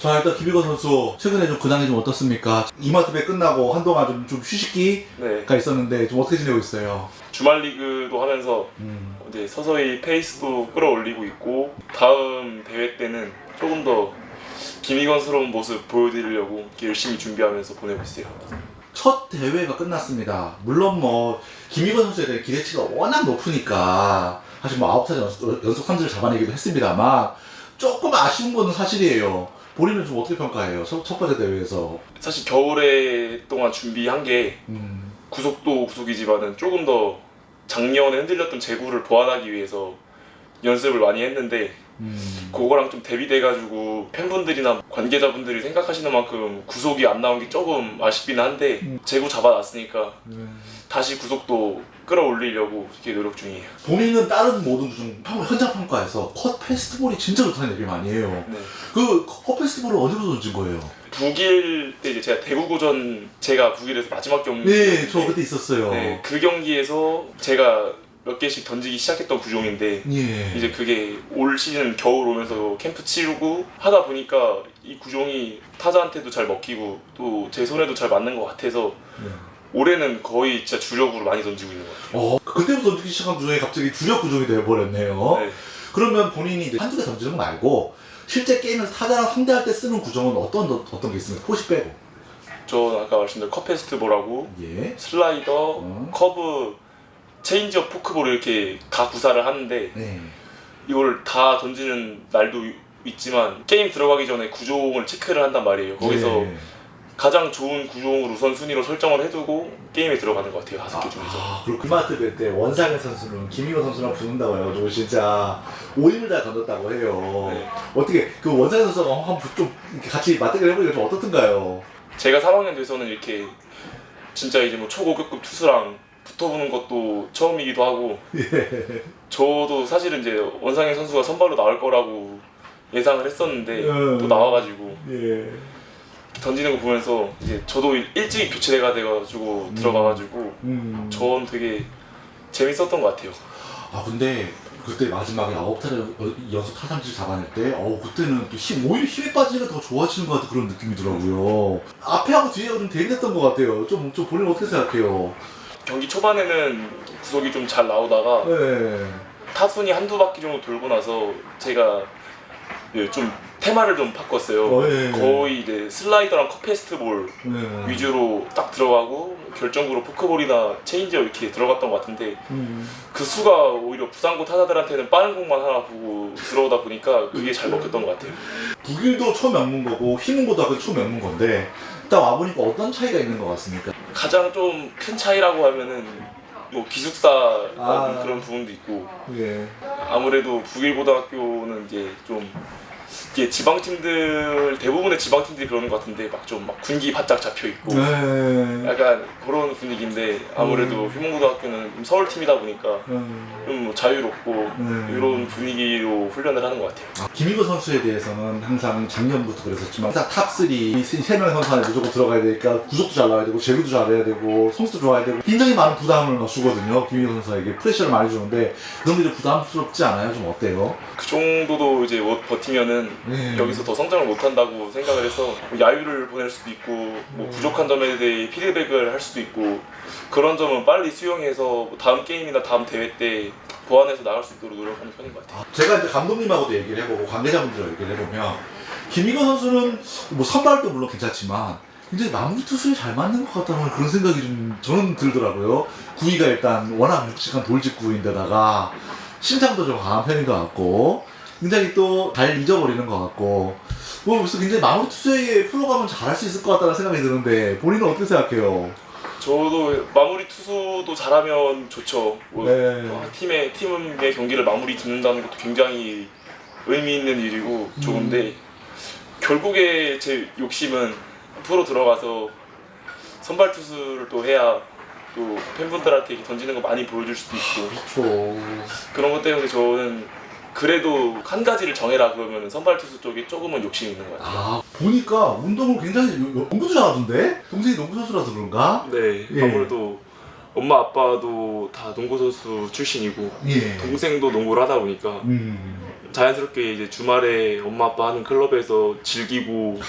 자, 일단 김희건 선수 최근에 좀 근황이 좀 어떻습니까? 이마트배 끝나고 한동안 좀 휴식기가 네. 있었는데 좀 어떻게 지내고 있어요? 주말 리그도 하면서 이제 서서히 페이스도 끌어올리고 있고 다음 대회 때는 조금 더 김희건스러운 모습 보여드리려고 이렇게 열심히 준비하면서 보내고 있어요. 첫 대회가 끝났습니다. 물론 뭐 김희건 선수에 대한 기대치가 워낙 높으니까 사실 뭐 9타자 연속 선수를 잡아내기도 했습니다만 조금 아쉬운 거는 사실이에요. 본인은 좀 어떻게 평가해요? 첫 번째 대회에서. 사실 겨울에 동안 준비한 게 구속도 구속이지만은 조금 더 작년에 흔들렸던 제구를 보완하기 위해서 연습을 많이 했는데 그거랑 좀 대비돼가지고 팬분들이나 관계자분들이 생각하시는 만큼 구속이 안 나온 게 조금 아쉽긴 한데 제구 잡아놨으니까 다시 구속도 끌어올리려고 이렇게 노력 중이에요. 본인은 다른 모든 중 현장 평가에서 컷 페스트볼이 진짜 좋다는 얘기 많이 해요. 네. 컷 페스트볼을 어디로 던진 거예요? 북일 때 이제 제가 대구고전 제가 북일에서 마지막 경기 네, 저 그때 있었어요. 네, 그 경기에서 제가 몇 개씩 던지기 시작했던 구종인데 예. 이제 그게 올 시즌 겨울 오면서 캠프 치르고 하다 보니까 이 구종이 타자한테도 잘 먹히고 또 제 손에도 잘 맞는 것 같아서 올해는 거의 진짜 주력으로 많이 던지고 있는 것 같아요. 그때부터 던지기 시작한 구종이 갑자기 주력 구종이 돼버렸네요. 네. 그러면 본인이 이제 한두 개 던지는 거 말고 실제 게임에서 타자랑 상대할 때 쓰는 구종은 어떤 게 있습니까? 포시 빼고. 저 아까 말씀드린 컵페스트볼하고 예. 슬라이더, 커브, 체인지업, 포크볼 이렇게 다 구사를 하는데 네. 이걸 다 던지는 날도 있지만 게임 들어가기 전에 구종을 체크를 한단 말이에요. 거기서 예. 가장 좋은 구종을 우선순위로 설정을 해두고 게임에 들어가는 것 같아요. 5개 중에서. 그리고 이마트 때 원상현 선수는 김희건 선수랑 붙는다고 해가지고 진짜 5인을 다 던졌다고 해요. 네. 어떻게 그 원상현 선수가 한번 좀 이렇게 같이 맞대결 해보니까 좀 어떻던가요? 제가 3학년 돼서는 이렇게 진짜 이제 뭐 초고급급 투수랑 붙어보는 것도 처음이기도 하고 예. 저도 사실은 이제 원상현 선수가 선발로 나올 거라고 예상을 했었는데 또 나와가지고 예. 던지는 거 보면서 이제 저도 일찍 교체가 돼가지고 들어가가지고 전 되게 재밌었던 것 같아요. 근데 그때 마지막에 9타를 연속 타삼질 잡아낼 때 그때는 또 오히려 힘에 빠지니까 더 좋아지는 것 같은 그런 느낌이더라고요. 앞에하고 뒤에가 좀 대립했던 것 같아요. 좀 본인 어떻게 생각해요? 경기 초반에는 구속이 좀 잘 나오다가 네. 타순이 한두 바퀴 정도 돌고 나서 제가 좀 테마를 좀 바꿨어요. 예. 거의 이제 슬라이더랑 컵페스트볼 위주로 딱 들어가고 결정구로 포크볼이나 체인지업 이렇게 들어갔던 것 같은데 그 수가 오히려 부상고 타자들한테는 빠른 공만 하나 보고 들어오다 보니까 그게 잘 먹혔던 것 같아요. 북일도 처음 엮는 거고 희문고등학교 처음 엮는 건데 딱 와보니까 어떤 차이가 있는 것 같습니까? 가장 좀 큰 차이라고 하면은 뭐 기숙사 그런 부분도 있고 예. 아무래도 북일고등학교는 이제 좀 이게 지방팀들 대부분의 지방팀들이 그러는 것 같은데 막 군기 바짝 잡혀 있고 약간 그런 분위기인데 아무래도 휴문고등학교는 좀 서울팀이다 보니까 좀 뭐 자유롭고 이런 분위기로 훈련을 하는 것 같아요. 김희건 선수에 대해서는 항상 작년부터 그랬었지만 항상 탑3 3명 선수 안에 무조건 들어가야 되니까 구속도 잘 나와야 되고 제구도 잘해야 되고 성수도 좋아야 되고 굉장히 많은 부담을 주거든요. 김희건 선수에게 프레셔를 많이 주는데 그런 게 좀 부담스럽지 않아요? 좀 어때요? 그 정도도 이제 버티면은 여기서 더 성장을 못한다고 생각을 해서 뭐 야유를 보낼 수도 있고 뭐 부족한 점에 대해 피드백을 할 수도 있고 그런 점은 빨리 수용해서 다음 게임이나 다음 대회 때 보완해서 나갈 수 있도록 노력하는 편인 것 같아요. 제가 이제 감독님하고도 얘기를 해보고 관계자분들하고 얘기를 해보면 김희건 선수는 뭐 선발도 물론 괜찮지만 굉장히 마무리 투수에 잘 맞는 것 같다는 그런 생각이 좀 저는 들더라고요. 구위가 일단 워낙 묵직한 돌직구인데다가 신장도 좀 강한 편인 것 같고 굉장히 또 잘 잊어버리는 것 같고 그래서 굉장히 마무리 투수에게 풀어가면 잘할 수 있을 것 같다는 생각이 드는데 본인은 어떻게 생각해요? 저도 마무리 투수도 잘하면 좋죠. 팀의 경기를 마무리 짓는다는 것도 굉장히 의미 있는 일이고 좋은데 결국에 제 욕심은 프로 들어가서 선발 투수를 또 해야 또 팬분들한테 던지는 거 많이 보여줄 수도 있고 그렇죠. 그런 것 때문에 저는 그래도 한 가지를 정해라 그러면 선발 투수 쪽에 조금은 욕심이 있는 것 같아요. 보니까 운동을 굉장히 농구도 잘하던데? 동생이 농구 선수라서 그런가? 네, 예. 아무래도 엄마 아빠도 다 농구 선수 출신이고 예. 동생도 농구를 하다 보니까 자연스럽게 이제 주말에 엄마 아빠 하는 클럽에서 즐기고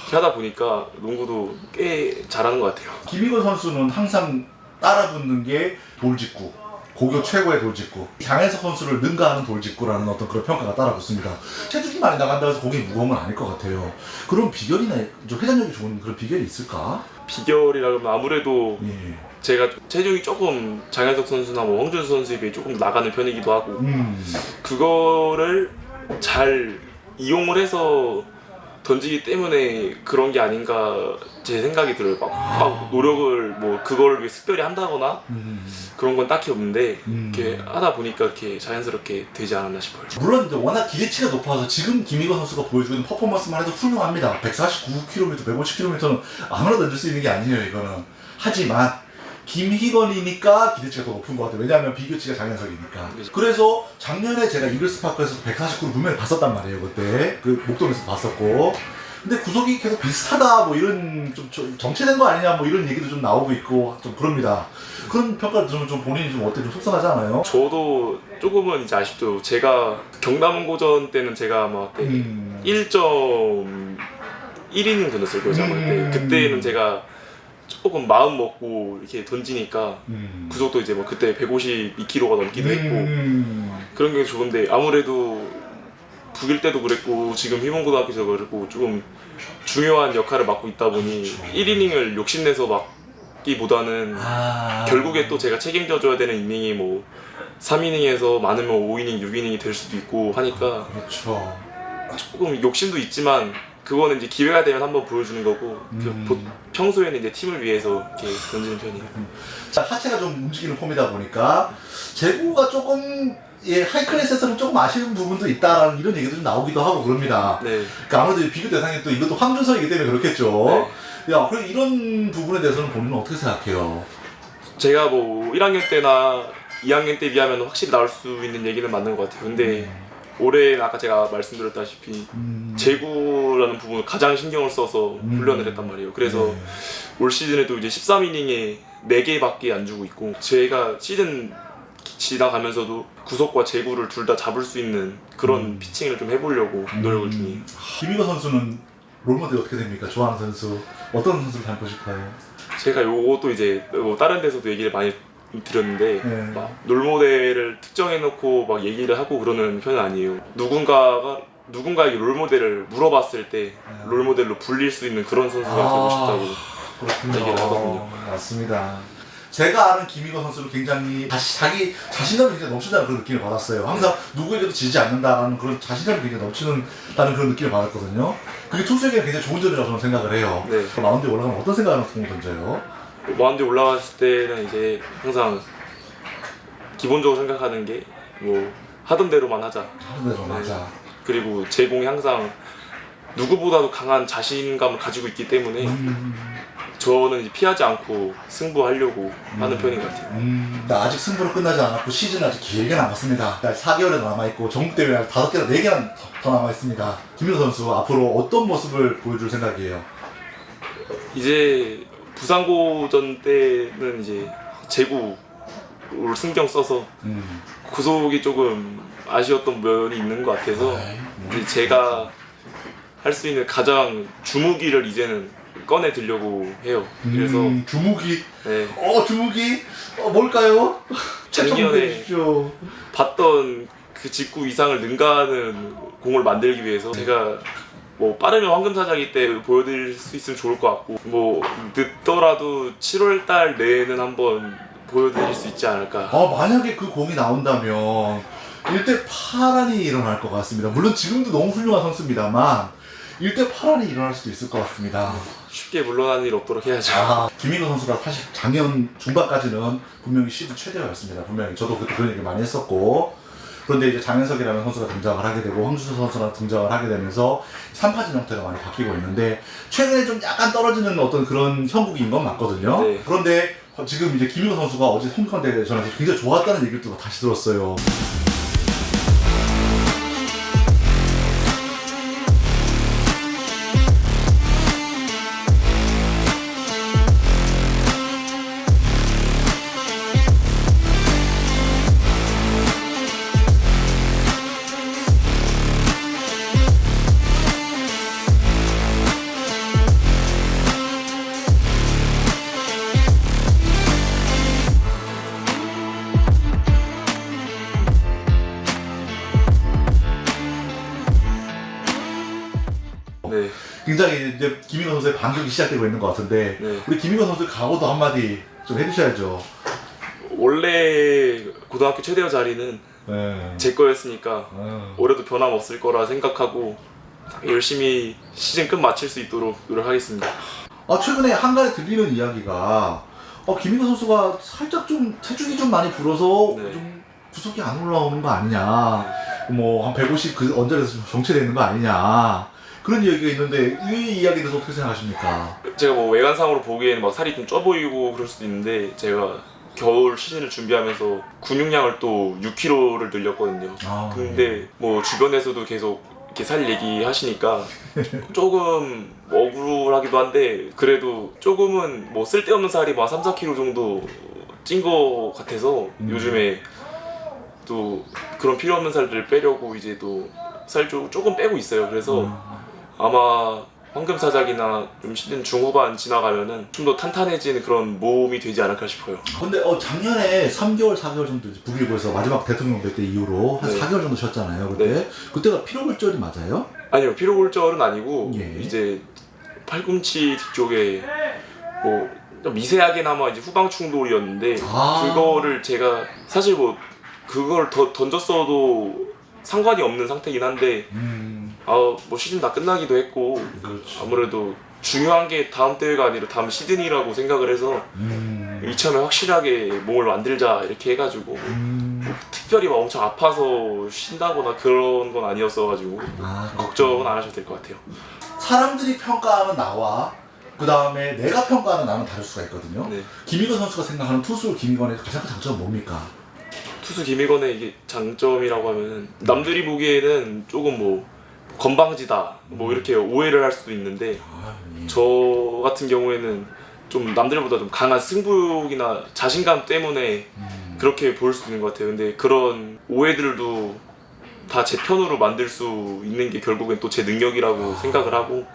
이렇게 하다 보니까 농구도 꽤 잘하는 것 같아요. 김희건 선수는 항상 따라붙는 게 돌직구, 고교 최고의 돌직구. 장혜석 선수를 능가하는 돌직구라는 어떤 그런 평가가 따라붙습니다. 체중이 많이 나간다고 해서 공이 무거운 건 아닐 것 같아요. 그런 비결이나 좀 회전력이 좋은 그런 비결이 있을까? 비결이라 그러면 아무래도 예. 제가 체중이 조금 장혜석 선수나 뭐 황준수 선수에 비해 조금 더 나가는 편이기도 하고 그거를 잘 이용을 해서 던지기 때문에 그런 게 아닌가 제 생각이 들어요. 막 노력을 뭐 그걸 위해 특별히 한다거나 그런 건 딱히 없는데 이렇게 하다 보니까 이렇게 자연스럽게 되지 않았나 싶어요. 물론 이제 워낙 기대치가 높아서 지금 김희건 선수가 보여주고 있는 퍼포먼스만 해도 훌륭합니다. 149km, 150km는 아무나 던질 수 있는 게 아니에요, 이거는. 하지만 김희건이니까 기대치가 더 높은 것 같아요. 왜냐하면 비교치가 장현석이니까. 그래서 작년에 제가 이글스파크에서 149를 분명히 봤었단 말이에요, 그때. 그 목동에서 봤었고. 근데 구속이 계속 비슷하다, 뭐 이런 좀 정체된 거 아니냐, 뭐 이런 얘기도 좀 나오고 있고 좀 그럽니다. 그런 평가를 들으면 좀 본인이 좀 어때, 좀 속상하지 않아요? 저도 조금은 이제 아쉽죠. 제가 경남고전 때는 제가 아마 1.1이닝 던졌을 거예요, 아마 그때는 제가 조금 마음 먹고 이렇게 던지니까 구속도 이제 뭐 그때 152kg가 넘기도 했고 그런 게 좋은데 아무래도 북일 때도 그랬고 지금 희문고등학교에서 그랬고 조금 중요한 역할을 맡고 있다 보니 1이닝을 욕심내서 막기보다는 결국에 또 제가 책임져줘야 되는 이닝이 뭐 3이닝에서 많으면 5이닝, 6이닝이 될 수도 있고 하니까 그렇죠. 조금 욕심도 있지만 그거는 이제 기회가 되면 한번 보여주는 거고 평소에는 이제 팀을 위해서 이렇게 던지는 편이에요. 자, 하체가 좀 움직이는 폼이다 보니까 제구가 조금 하이클래스에서는 조금 아쉬운 부분도 있다라는 이런 얘기도 좀 나오기도 하고 그럽니다. 네. 그러니까 아무래도 비교 대상이 또 이것도 황준성이기 때문에 그렇겠죠. 네. 야, 그럼 이런 부분에 대해서는 본인은 어떻게 생각해요? 제가 뭐 1학년 때나 2학년 때 비하면 확실히 나올 수 있는 얘기는 맞는 것 같아요. 근데 올해는 아까 제가 말씀드렸다시피 제구라는 부분을 가장 신경을 써서 훈련을 했단 말이에요. 그래서 올 시즌에도 이제 13이닝에 4개밖에 안 주고 있고 제가 시즌 지나가면서도 구속과 제구를 둘 다 잡을 수 있는 그런 피칭을 좀 해보려고 노력을 중이에요. 김희건 선수는 롤모델이 어떻게 됩니까? 좋아하는 선수 어떤 선수를 닮고 싶어요? 제가 요것도 이제 뭐 다른 데서도 얘기를 많이 드렸는데 네. 막 롤모델을 특정해놓고 막 얘기를 하고 그러는 편은 아니에요. 누군가에게 롤모델을 물어봤을 때 롤모델로 불릴 수 있는 그런 선수가 되고 싶다고 그렇군요. 얘기를 하거든요. 맞습니다. 제가 아는 김희건 선수는 굉장히 자기 자신감이 굉장히 넘친다는 그런 느낌을 받았어요. 항상 누구에게도 지지 않는다라는 그런 자신감이 굉장히 넘치는다는 그런 느낌을 받았거든요. 그게 투수에게는 굉장히 좋은 점이라고 저는 생각을 해요. 네. 마운드에 올라가면 어떤 생각을 하면서 공 던져요? 마운드에 올라갔을 때는 이제 항상 기본적으로 생각하는 게 뭐 하던 대로만 하자. 하는 대로 맞아. 그리고 제 공이 항상 누구보다도 강한 자신감을 가지고 있기 때문에 저는 이제 피하지 않고 승부하려고 하는 편인 것 같아요. 나 아직 승부는 끝나지 않았고 시즌 아직 길게 남았습니다. 4개월에 남아있고 전국대회 5개나 4개나 더 남아있습니다. 김민호 선수 앞으로 어떤 모습을 보여줄 생각이에요? 이제 부산고전 때는 이제 제구를 신경 써서 구속이 조금 아쉬웠던 면이 있는 것 같아서 이제 제가 할 수 있는 가장 주무기를 이제는 꺼내 들려고 해요. 그래서 주무기. 네. 주무기. 뭘까요? 작년에 주십시오. 봤던 그 직구 이상을 능가하는 공을 만들기 위해서 제가 뭐 빠르면 황금사자기 때 보여드릴 수 있으면 좋을 것 같고 뭐 늦더라도 7월달 내에는 한번 보여드릴 수 있지 않을까. 만약에 그 공이 나온다면 일대 파란이 일어날 것 같습니다. 물론 지금도 너무 훌륭한 선수입니다만 일대 파란이 일어날 수도 있을 것 같습니다. 쉽게 물러나는 일 없도록 해야죠. 김민호 선수가 사실 작년 중반까지는 분명히 시즌 최대였습니다. 분명히 저도 그때 그런 얘기 많이 했었고 그런데 이제 장현석이라는 선수가 등장을 하게 되고 황준수 선수가 등장을 하게 되면서 3파진 형태가 많이 바뀌고 있는데 최근에 좀 약간 떨어지는 어떤 그런 형국인 건 맞거든요. 네. 그런데 지금 이제 김민호 선수가 어제 홈런 대전에서 굉장히 좋았다는 얘기를 또 다시 들었어요. 굉장히 이제 김민건 선수의 반격이 시작되고 있는 것 같은데 네. 우리 김민건 선수의 각오도 한마디 좀 해주셔야죠. 원래 고등학교 최대어 자리는 네. 제 거였으니까 올해도 변함없을 거라 생각하고 열심히 시즌 끝 마칠 수 있도록 노력하겠습니다. 최근에 한간에 들리는 이야기가 김민건 선수가 살짝 좀 체중이 좀 많이 불어서 네. 좀 구속이 안 올라오는 거 아니냐, 뭐 한 150 그 언저리에서 좀 정체되는 거 아니냐 그런 이야기가 있는데 이 이야기에 대해서 어떻게 생각하십니까? 제가 뭐 외관상으로 보기에는 막 살이 좀 쪄 보이고 그럴 수도 있는데 제가 겨울 시즌을 준비하면서 근육량을 또 6kg를 늘렸거든요. 근데 뭐 주변에서도 계속 이렇게 살 얘기하시니까 조금 억울하기도 한데 그래도 조금은 뭐 쓸데없는 살이 뭐 3, 4kg 정도 찐 거 같아서 요즘에 또 그런 필요 없는 살들을 빼려고 이제 또 살 조금 빼고 있어요. 그래서 아마 황금사작이나 좀 시즌 중후반 지나가면은 좀 더 탄탄해지는 그런 몸이 되지 않을까 싶어요. 근데 작년에 3개월, 4개월 정도 이제 북일보에서 마지막 대통령대 때 이후로 한 네. 4개월 정도 쉬었잖아요. 그때 네. 그때가 피로골절이 맞아요? 아니요, 피로골절은 아니고 예. 이제 팔꿈치 뒤쪽에 뭐 미세하게나마 이제 후방 충돌이었는데 그거를 제가 사실 뭐 그걸 더 던졌어도 상관이 없는 상태긴 한데 뭐 시즌 다 끝나기도 했고 그렇죠. 아무래도 중요한 게 다음 대회가 아니라 다음 시즌이라고 생각을 해서 이참에 확실하게 몸을 만들자 이렇게 해가지고 특별히 막 엄청 아파서 쉰다거나 그런 건 아니었어가지고 걱정은 안 하셔도 될 것 같아요. 사람들이 평가하는 나와 그 다음에 내가 평가하는 나는 다를 수가 있거든요. 네. 김희건 선수가 생각하는 투수 김희건의 가장 큰 장점은 뭡니까? 투수 김희건의 이게 장점이라고 하면은 남들이 보기에는 조금 뭐 건방지다 뭐 이렇게 오해를 할 수도 있는데 저 같은 경우에는 좀 남들보다 좀 강한 승부욕이나 자신감 때문에 그렇게 보일 수 있는 것 같아요. 근데 그런 오해들도 다 제 편으로 만들 수 있는 게 결국엔 또 제 능력이라고 생각을 하고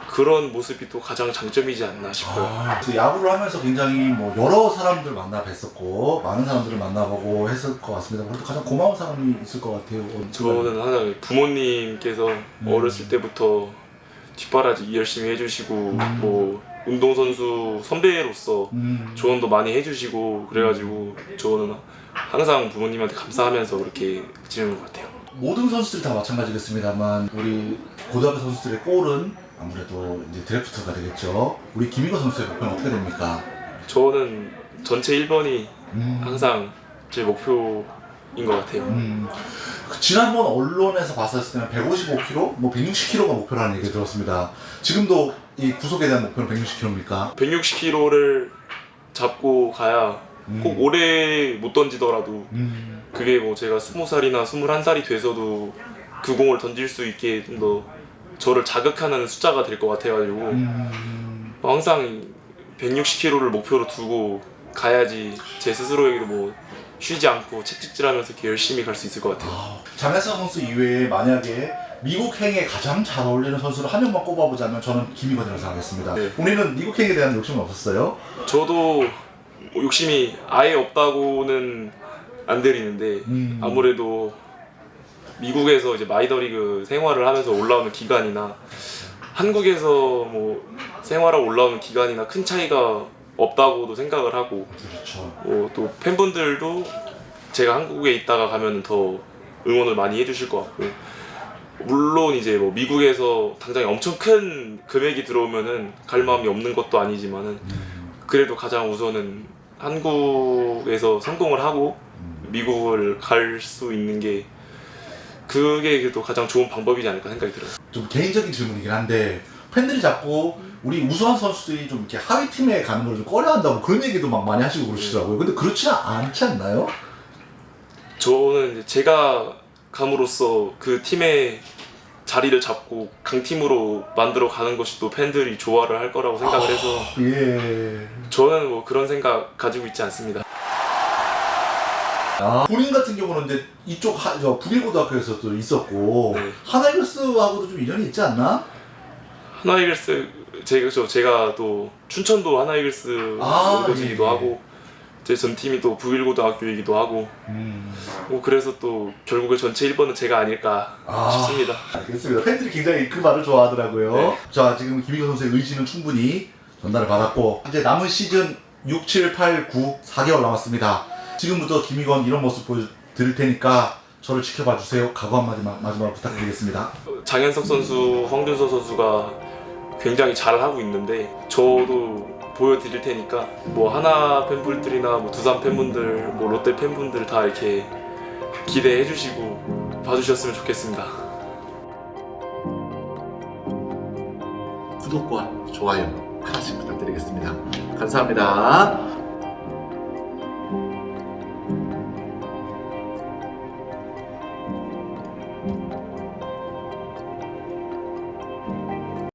그런 모습이 또 가장 장점이지 않나 싶어요. 야구를 하면서 굉장히 뭐 여러 사람들 만나 뵀었고 많은 사람들을 만나보고 했을 것 같습니다. 그래도 가장 고마운 사람이 있을 것 같아요. 저는 항상 부모님께서 어렸을 때부터 뒷바라지 열심히 해주시고 뭐 운동선수 선배로서 조언도 많이 해주시고 그래가지고 저는 항상 부모님한테 감사하면서 그렇게 지내는 것 같아요. 모든 선수들이 다 마찬가지겠습니다만 우리 고등학교 선수들의 골은 아무래도 이제 드래프트가 되겠죠. 우리 김희건 선수의 목표는 어떻게 됩니까? 저는 전체 1번이 항상 제 목표인 것 같아요. 지난번 언론에서 봤었을 때는 155kg, 뭐 160kg가 목표라는 얘기 들었습니다. 지금도 이 구속에 대한 목표는 160kg입니까? 160kg를 잡고 가야 꼭 오래 못 던지더라도 그게 뭐 제가 20살이나 21살이 돼서도 그 공을 던질 수 있게 좀 더 저를 자극하는 숫자가 될 것 같아가지고 항상 160kg를 목표로 두고 가야지 제 스스로에게도 뭐 쉬지 않고 채찍질하면서 이렇게 열심히 갈 수 있을 것 같아요. 장혜성 선수 이외에 만약에 미국행에 가장 잘 어울리는 선수를 한 명만 꼽아보자면 저는 김희건이라고 생각했습니다. 네. 본인은 미국행에 대한 욕심은 없었어요? 저도 욕심이 아예 없다고는 안 드리는데 아무래도 미국에서 이제 마이너리그 생활을 하면서 올라오는 기간이나 한국에서 뭐 생활하고 올라오는 기간이나 큰 차이가 없다고도 생각을 하고 그렇죠. 또 팬분들도 제가 한국에 있다가 가면 더 응원을 많이 해주실 것 같고 물론 이제 뭐 미국에서 당장 엄청 큰 금액이 들어오면은 갈 마음이 없는 것도 아니지만은 그래도 가장 우선은 한국에서 성공을 하고 미국을 갈 수 있는 게 그게 그래도 가장 좋은 방법이지 않을까 생각이 들어요. 좀 개인적인 질문이긴 한데 팬들이 자꾸 우리 우수한 선수들이 좀 이렇게 하위 팀에 가는 걸 좀 꺼려한다고 그런 얘기도 막 많이 하시고 그러시더라고요. 근데 그렇지는 않지 않나요? 저는 이제 제가 감으로써 그 팀의 자리를 잡고 강팀으로 만들어 가는 것이 또 팬들이 좋아를 할 거라고 생각을 해서 예. 저는 뭐 그런 생각 가지고 있지 않습니다. 본인 같은 경우는 이제 이쪽 북일고등학교에서도 있었고 네. 하나이글스하고도 좀 인연이 있지 않나? 하나이글스 제가 또 춘천도 하나이글스 아, 원고지기도 예. 하고 제 전 팀이 또 부일고등학교이기도 하고 뭐 그래서 또 결국에 전체 1번은 제가 아닐까 싶습니다. 알겠습니다. 팬들이 굉장히 그 말을 좋아하더라고요. 네. 자, 지금 김희건 선수의 의지는 충분히 전달을 받았고 이제 남은 시즌 6, 7, 8, 9 4개월 남았습니다. 지금부터 김희건 이런 모습 보여드릴 테니까 저를 지켜봐 주세요. 각오 한마디 마지막으로 부탁드리겠습니다. 장현석 선수, 황준서 선수가 굉장히 잘하고 있는데 저도 보여드릴 테니까 뭐 하나 팬분들이나 뭐 두산 팬분들, 뭐 롯데 팬분들 다 이렇게 기대해 주시고 봐주셨으면 좋겠습니다. 구독과 좋아요 하나씩 부탁드리겠습니다. 감사합니다.